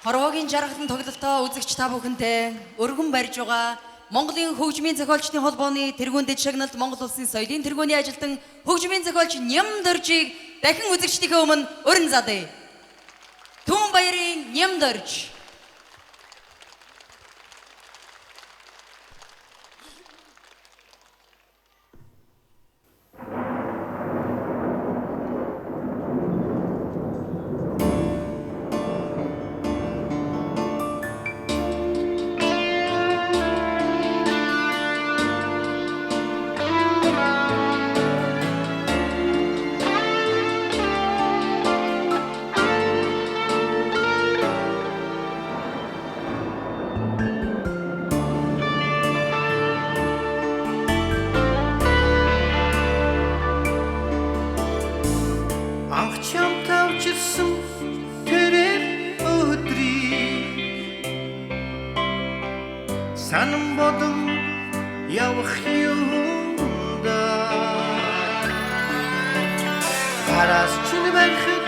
Хорвоогийн жаргалан тоглолтоо үзэгч та бүхэнтэй өргөн барьж байгаа Монголын хөгжмийн зохиолчдын холбооны тэргуундэд шагналт Монгол улсын соёлын тэргууний ажилтан хөгжмийн зохиолч Нямдоржийг дахин үзэгчдийнхээ өмнө өрн задъя. Түмэн баярын Нямдорж. Санам бодон явах юмда Гараас чинь байхад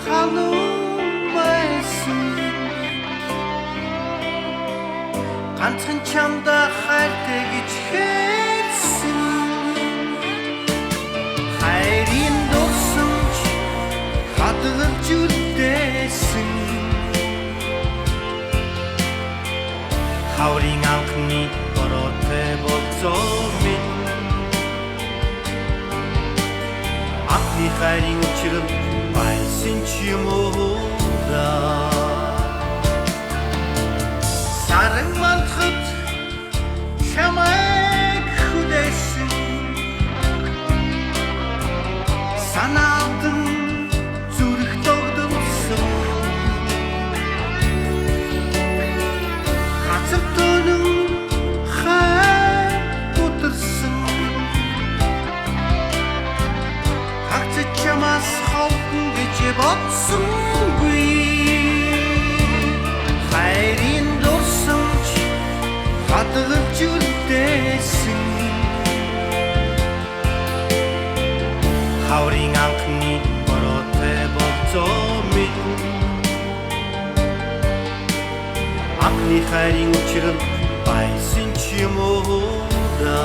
халуумайсан Ганцхан чамда хайртай гэж хэлсэн Хайрын дурсамж хадгалж үлдээсэн Хаврын анхны бороотой болцоо минь Анхны хайрын учир байсан ч юм уу да Саран мандахад чамайг хүлээсэн Санаадан зүрх тогтолсон Чамаас ховхон гэж бодсонгүй Хайрын дурсамж хадгалж үлдээсэн Хаврын анхны бороотой болцоо минь Анхны хайрын учир байсан ч юм уу да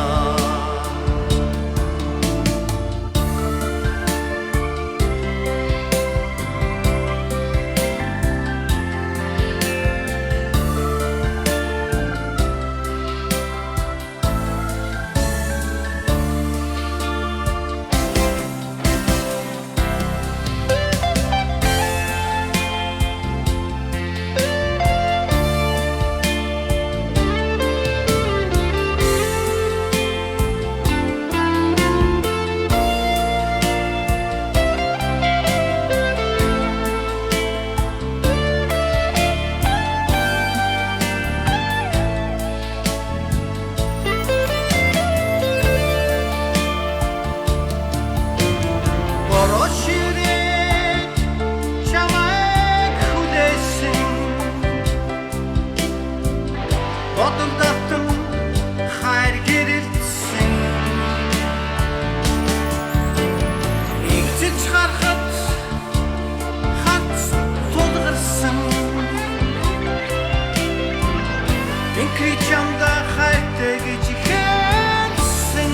Чамда хайртай гэж хэлсэн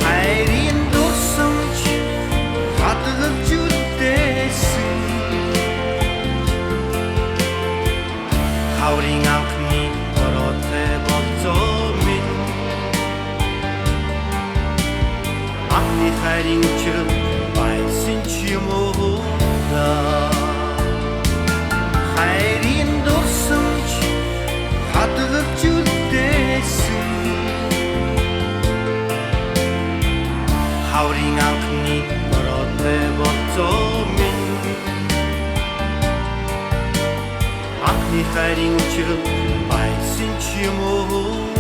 Хайрын дурсамж хадгалж үлдээсэн Хаврын анхны бороотой болцоо минь Анхны хайрын учир байсан ч юм уу да Хайрын дурсамж хадгалж үлдээсэн Хаврын анхны бороотой болцоо минь Анхны хайрын учир байсан ч юм уу